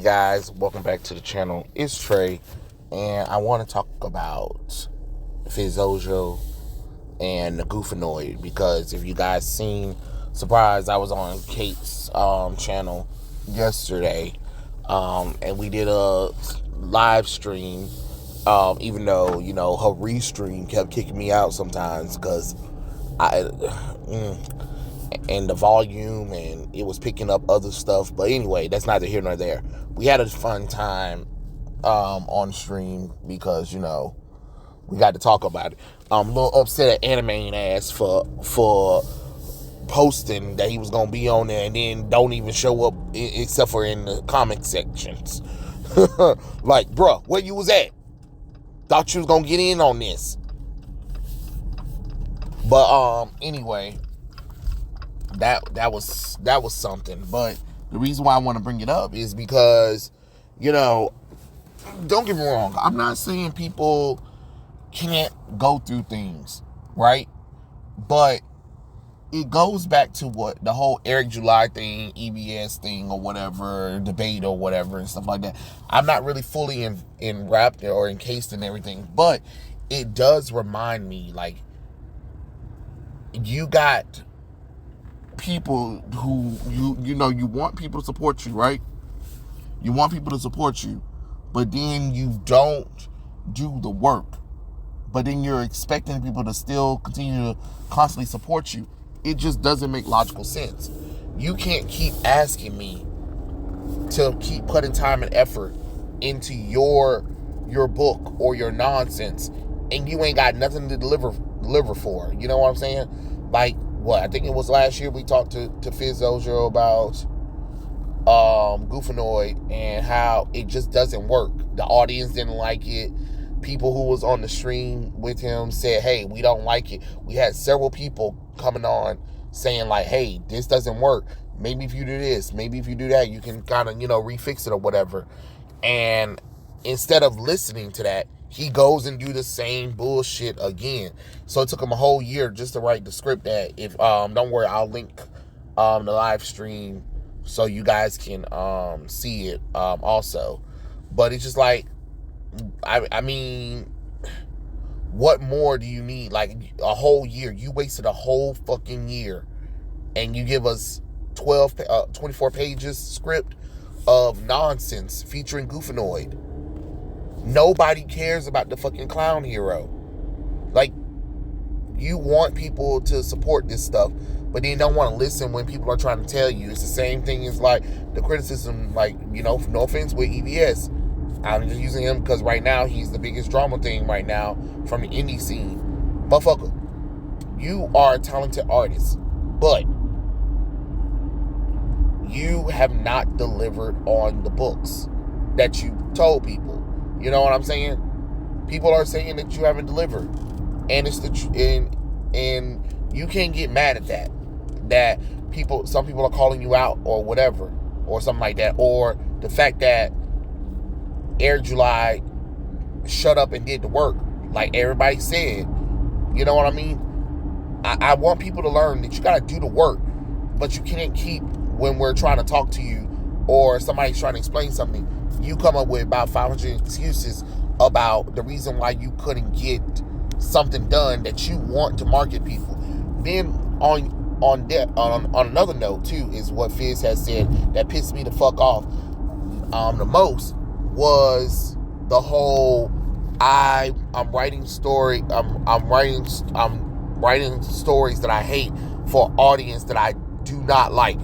guys, welcome back to the channel. It's Trey, and I want to talk about Fizz and the Goofenoid, because if you guys seen, surprise, I was on Kate's channel yesterday, and we did a live stream, even though, her restream kept kicking me out sometimes because and the volume, and it was picking up other stuff. But anyway, that's neither here nor there. We had a fun time on stream because, we got to talk about it. I'm a little upset at Anime ass for posting that he was going to be on there and then don't even show up except for in the comment sections. Like, bruh, where you was at? Thought you was going to get in on this. But anyway, that was something. But the reason why I want to bring it up is because, don't get me wrong, I'm not saying people can't go through things, right? But it goes back to what the whole Eric July thing, EBS thing, or whatever, debate or whatever and stuff like that. I'm not really fully wrapped or encased in everything, but it does remind me, like, you got people who you want people to support you, right? You want people to support you, but then you don't do the work. But then you're expecting people to still continue to constantly support you. It just doesn't make logical sense. You can't keep asking me to keep putting time and effort into your book or your nonsense, and you ain't got nothing to deliver for. You know what I'm saying? Like, what, I think it was last year we talked to Fizz about Goofenoid and how it just doesn't work. The audience didn't like it. People who was on the stream with him said, hey, we don't like it. We had several people coming on saying, like, hey, this doesn't work. Maybe if you do this, maybe if you do that, you can kind of, refix it or whatever. And instead of listening to that, he goes and do the same bullshit again. So it took him a whole year just to write the script. That, if don't worry, I'll link the live stream so you guys can see it also. But it's just like, I mean, what more do you need? Like, a whole year. You wasted a whole fucking year, and you give us 24 pages script of nonsense featuring Goofenoid. Nobody cares about the fucking clown hero. Like, you want people to support this stuff, but then don't want to listen when people are trying to tell you. It's the same thing as, like, the criticism, like, no offense with EBS. I'm just using him because right now he's the biggest drama thing right now from the indie scene. Motherfucker, you are a talented artist, but you have not delivered on the books that you told people. You know what I'm saying? People are saying that you haven't delivered, and it's and you can't get mad at that. That some people are calling you out or whatever, or something like that, or the fact that Eric July shut up and did the work, like everybody said. You know what I mean? I want people to learn that you gotta do the work, but you can't keep, when we're trying to talk to you or somebody's trying to explain something, you come up with about 500 excuses about the reason why you couldn't get something done that you want to market people. Then on another note too, is what Fizz has said that pissed me the fuck off the most, was the whole I'm writing stories that I hate for audience that I do not like,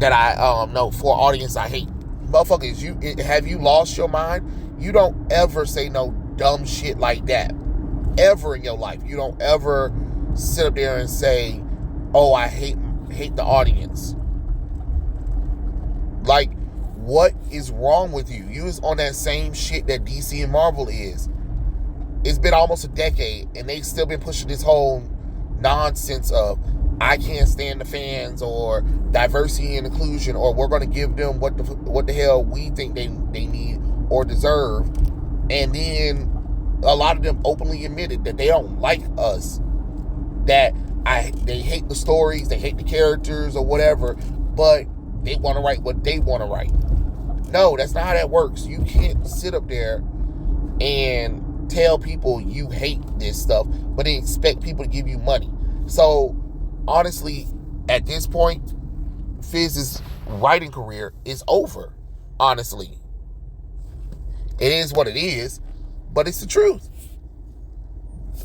that I no, for audience I hate. Motherfuckers, have you lost your mind? You don't ever say no dumb shit like that ever in your life. You don't ever sit up there and say, oh, I hate the audience. Like, what is wrong with you? You is on that same shit that DC and Marvel is. It's been almost a decade, and they've still been pushing this whole nonsense of, I can't stand the fans, or diversity and inclusion, or we're going to give them what the hell we think they need or deserve. And then a lot of them openly admitted that they don't like us, that they hate the stories, they hate the characters or whatever, but they want to write what they want to write. No, that's not how that works. You can't sit up there and tell people you hate this stuff, but then expect people to give you money. So, honestly, at this point, Fizz's writing career is over. Honestly. It is what it is, but it's the truth.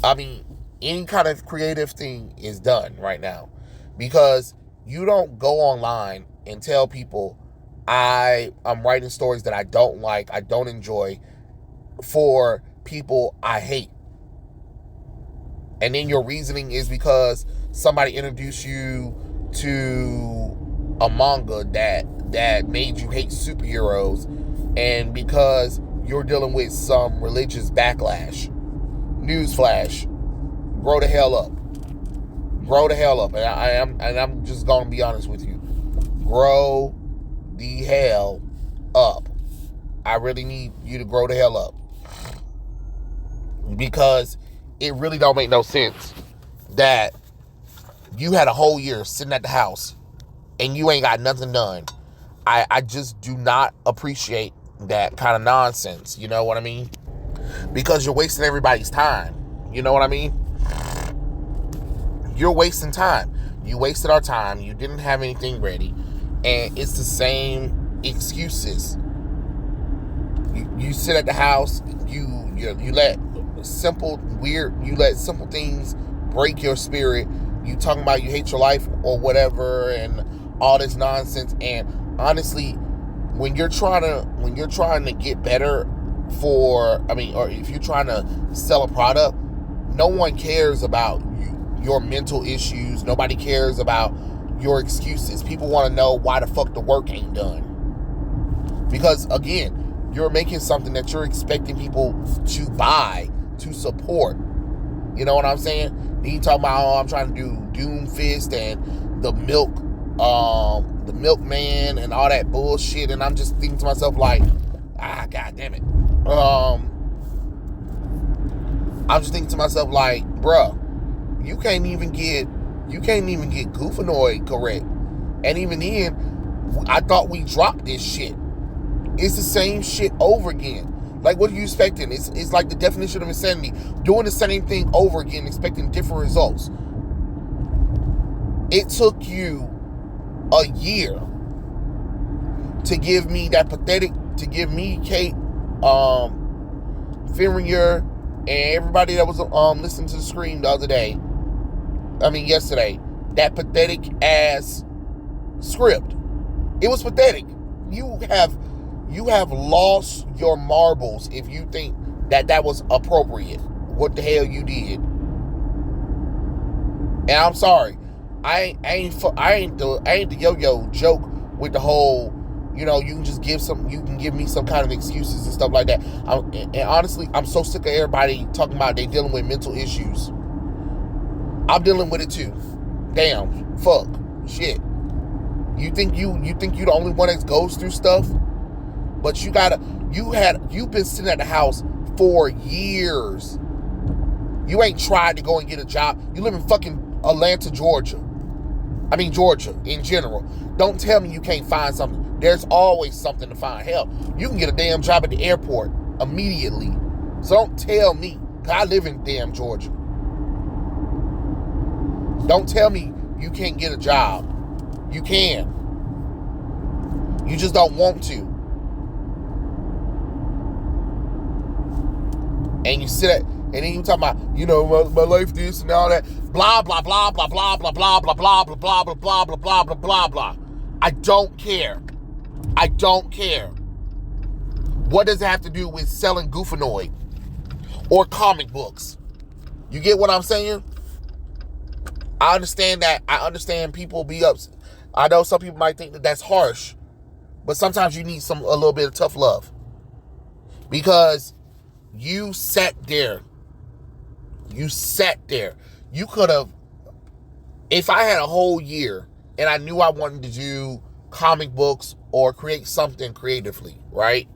I mean, any kind of creative thing is done right now. Because you don't go online and tell people, I'm writing stories that I don't like, I don't enjoy, for people I hate. And then your reasoning is because somebody introduced you to a manga that made you hate superheroes, and because you're dealing with some religious backlash. Newsflash, grow the hell up. Grow the hell up. And I'm just gonna be honest with you. Grow the hell up. I really need you to grow the hell up. Because it really don't make no sense that you had a whole year sitting at the house and you ain't got nothing done. I just do not appreciate that kind of nonsense. You know what I mean? Because you're wasting everybody's time. You know what I mean? You're wasting time. You wasted our time. You didn't have anything ready. And it's the same excuses. You sit at the house, you let simple things break your spirit. You talking about you hate your life or whatever and all this nonsense. And honestly, when you're trying to get better or if you're trying to sell a product, no one cares about your mental issues. Nobody cares about your excuses. People want to know why the fuck the work ain't done. Because again, you're making something that you're expecting people to buy, to support. You know what I'm saying? Then you talk about, I'm trying to do Doom Fist and the milkman and all that bullshit, and I'm just thinking to myself like, god damn it. I'm just thinking to myself like, bruh, you can't even get Goofenoid correct. And even then, I thought we dropped this shit. It's the same shit over again. Like, what are you expecting? It's like the definition of insanity. Doing the same thing over again, expecting different results. It took you a year to give me Kate, Finringer, and everybody that was listening to the stream yesterday, that pathetic ass script. It was pathetic. You have lost your marbles if you think that was appropriate. What the hell you did? And I'm sorry, I ain't the yo-yo joke with the whole, you can just give me some kind of excuses and stuff like that. And honestly, I'm so sick of everybody talking about they dealing with mental issues. I'm dealing with it too. Damn, fuck, shit. You think you're the only one that goes through stuff? But you've been sitting at the house for years. You ain't tried to go and get a job. You live in fucking Atlanta, Georgia. Georgia in general. Don't tell me you can't find something. There's always something to find. Hell, you can get a damn job at the airport immediately. So don't tell me, 'cause I live in damn Georgia. Don't tell me you can't get a job. You can. You just don't want to. And you sit at, and then you talk about, my life this and all that, blah blah blah blah blah blah blah blah blah blah blah blah blah blah blah blah blah blah. I don't care. I don't care. What does it have to do with selling Goofenoid or comic books? You get what I'm saying? I understand that. I understand people be upset. I know some people might think that that's harsh, but sometimes you need a little bit of tough love, because you sat there. You could have, if I had a whole year and I knew I wanted to do comic books or create something creatively, right?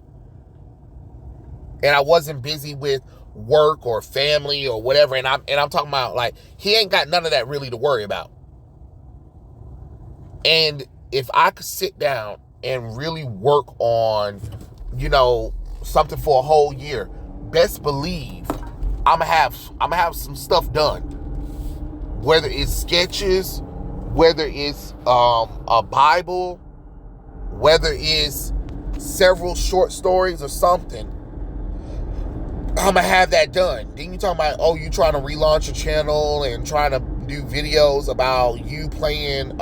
And I wasn't busy with work or family or whatever, and I'm talking about, like, he ain't got none of that really to worry about. And if I could sit down and really work on, something for a whole year, best believe I'm gonna have some stuff done. Whether it's sketches, whether it's a Bible, whether it's several short stories or something, I'm gonna have that done. Then you talking about, you trying to relaunch a channel and trying to do videos about you playing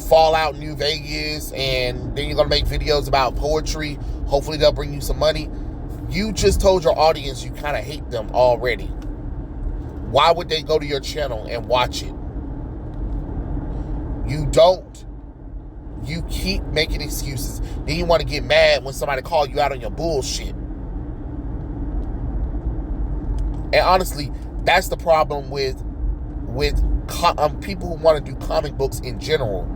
Fallout New Vegas, and then you're gonna make videos about poetry. Hopefully they'll bring you some money. You just told your audience you kind of hate them already. Why would they go to your channel and watch it? You don't. You keep making excuses. Then you want to get mad when somebody calls you out on your bullshit. And honestly, that's the problem with people who want to do comic books in general.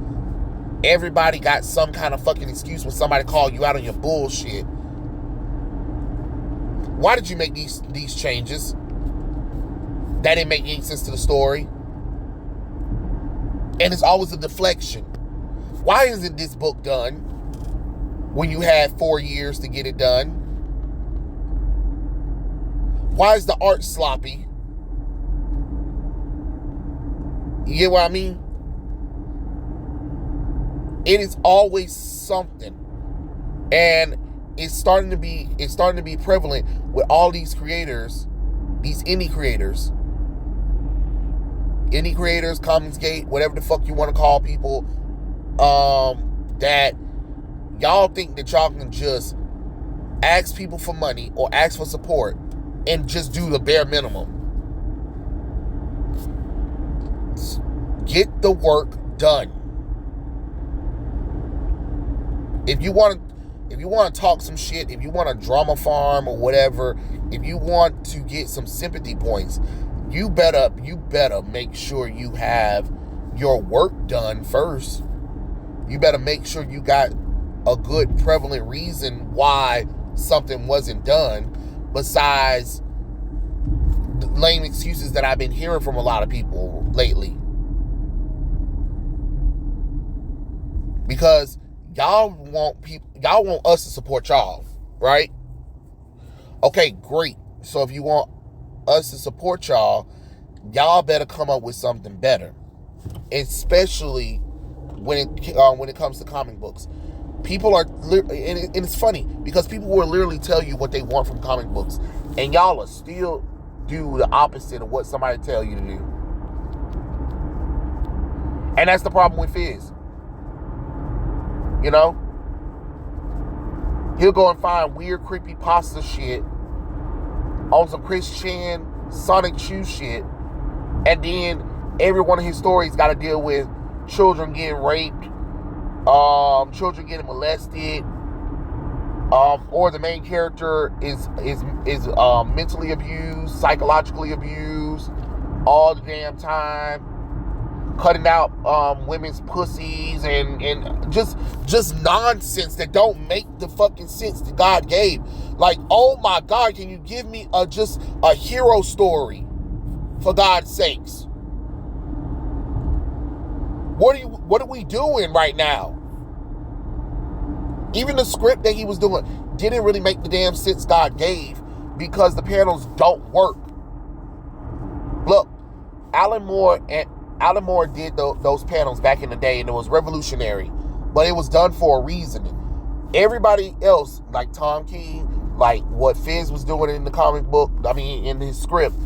Everybody got some kind of fucking excuse when somebody calls you out on your bullshit. Why did you make these changes? That didn't make any sense to the story. And it's always a deflection. Why isn't this book done when you had 4 years to get it done? Why is the art sloppy? You get what I mean? It is always something. And it's starting to be prevalent with all these creators, these indie creators, Comicsgate, whatever the fuck you want to call people, that y'all think that y'all can just ask people for money or ask for support and just do the bare minimum. Get the work done. If you want to talk some shit, if you want to drama farm or whatever, if you want to get some sympathy points, you better make sure you have your work done first. You better make sure you got a good prevalent reason why something wasn't done, besides the lame excuses that I've been hearing from a lot of people lately. Because y'all want us to support y'all, right? Okay, great. So if you want us to support y'all better come up with something better, especially when it comes to comic books. People are, and it's funny because people will literally tell you what they want from comic books, and y'all will still do the opposite of what somebody tell you to do. And that's the problem with Fizz. He'll go and find weird, creepy pasta shit on some Chris Chan, Sonic Shoe shit, and then every one of his stories got to deal with children getting raped, children getting molested, or the main character is mentally abused, psychologically abused all the damn time, cutting out women's pussies and just nonsense that don't make the fucking sense that God gave. Like, oh my God, can you give me just a hero story, for God's sakes? What are we doing right now? Even the script that he was doing didn't really make the damn sense God gave, because the panels don't work. Look, Alan Moore did those panels back in the day, and it was revolutionary, but it was done for a reason. Everybody else, like Tom King, like what Fizz was doing in the comic book, in his script,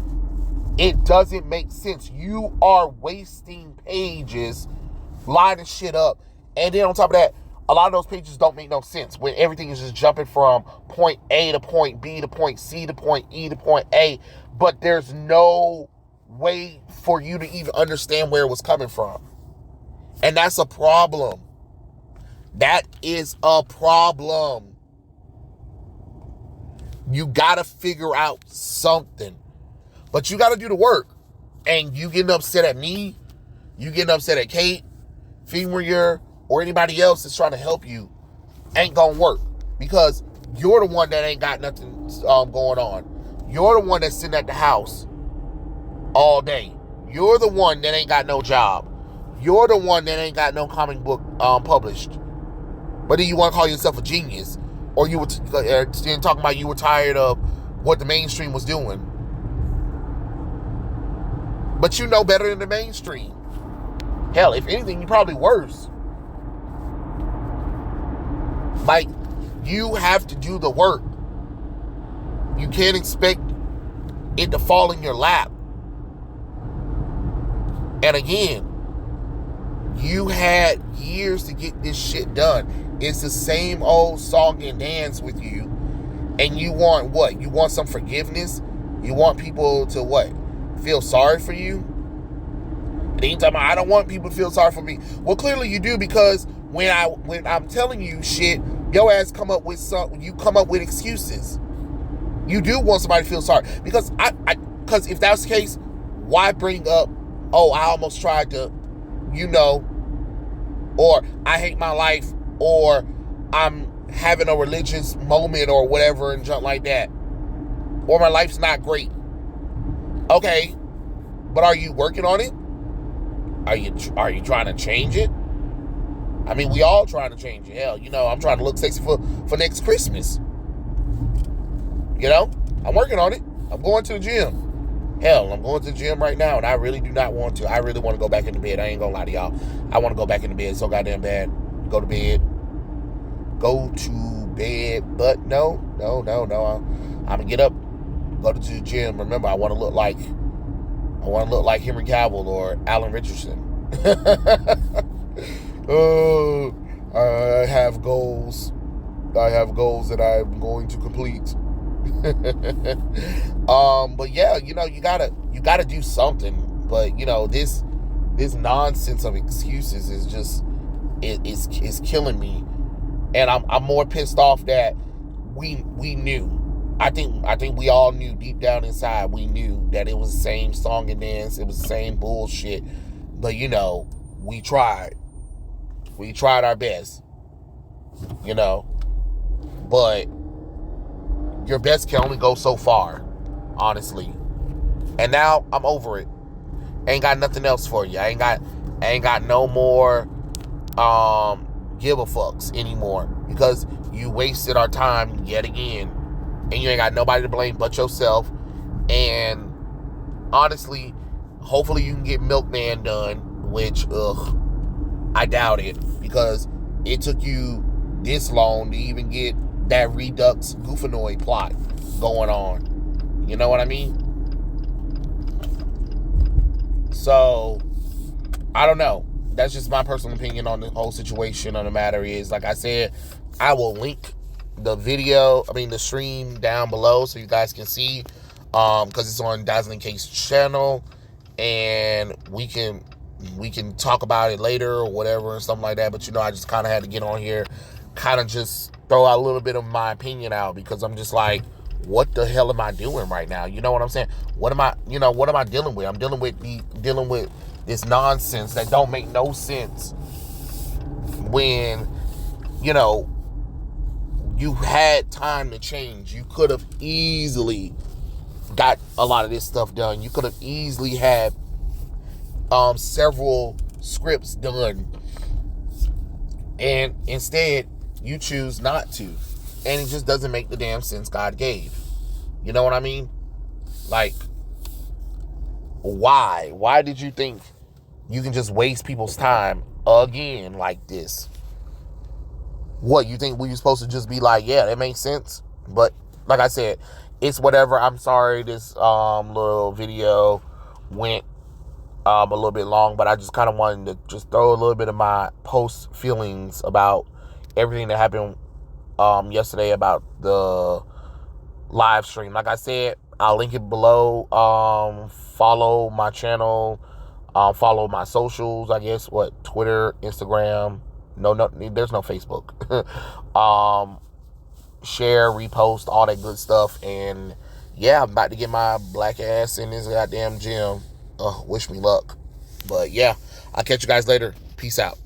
it doesn't make sense. You are wasting pages, lining shit up, and then on top of that, a lot of those pages don't make no sense when everything is just jumping from point A to point B to point C to point E to point A, but there's no way for you to even understand where it was coming from. And that's a problem. That is a problem. You gotta figure out something. But you gotta do the work. And you getting upset at me, you getting upset at Kate, Femur, or anybody else that's trying to help you, ain't gonna work. Because you're the one that ain't got nothing going on. You're the one that's sitting at the house all day. You're the one that ain't got no job. You're the one that ain't got no comic book published. But then you want to call yourself a genius. Or you were talking about you were tired of what the mainstream was doing. But you know better than the mainstream. Hell, if anything, you're probably worse. Like, you have to do the work. You can't expect it to fall in your lap. And again, you had years to get this shit done. It's the same old song and dance with you. And you want what? You want some forgiveness? You want people to what? Feel sorry for you? And then you talking about, I don't want people to feel sorry for me. Well, clearly you do, because when I'm telling you shit, your ass come up with excuses. You do want somebody to feel sorry. Because because if that's the case, why bring up, oh, I almost tried to, or I hate my life, or I'm having a religious moment or whatever and junk like that, or my life's not great. Okay, but are you working on it? Are you trying to change it? I mean, we all trying to change it. Hell, I'm trying to look sexy for next Christmas. I'm working on it. I'm going to the gym. Hell, I'm going to the gym right now, and I really do not want to. I really want to go back into bed. I ain't gonna lie to y'all. I want to go back into bed so goddamn bad. Go to bed. But no. I'm gonna get up, go to the gym. Remember, I want to look like Henry Cavill or Alan Richardson. Oh, I have goals. That I'm going to complete. But yeah, you gotta do something. But this nonsense of excuses is just it's killing me. And I'm more pissed off that we knew. I think we all knew deep down inside. We knew that it was the same song and dance. It was the same bullshit. But we tried. We tried our best. But your best can only go so far, honestly. And now I'm over it. Ain't got nothing else for you. I ain't got no more give a fucks anymore, because you wasted our time yet again, and you ain't got nobody to blame but yourself. And honestly, hopefully you can get Milkman done, which I doubt it, because it took you this long to even get that Redux Goofenoid plot going on. You know what I mean? So I don't know. That's just my personal opinion on the whole situation. On the matter is, like I said, I will link the stream down below so you guys can see, because it's on Dazzling Cake's channel, and we can talk about it later or whatever and something like that. But I just kind of had to get on here, kind of just throw out a little bit of my opinion out, because I'm just like, what the hell am I doing right now? You know what I'm saying? What am I dealing with? I'm dealing with this nonsense that don't make no sense, when you had time to change. You could have easily got a lot of this stuff done. You could have easily had several scripts done, and instead you choose not to, and it just doesn't make the damn sense God gave. You know what I mean? Like, why did you think you can just waste people's time again like this? What, you think we were supposed to just be like, yeah, that makes sense? But like I said, it's whatever. I'm sorry this little video went a little bit long, but I just kind of wanted to just throw a little bit of my post feelings about everything that happened yesterday about the live stream. Like I said, I'll link it below. Follow my channel. Follow my socials, I guess. Twitter, Instagram. No, there's no Facebook. Share, repost, all that good stuff. And yeah, I'm about to get my black ass in this goddamn gym. Wish me luck. But yeah, I'll catch you guys later. Peace out.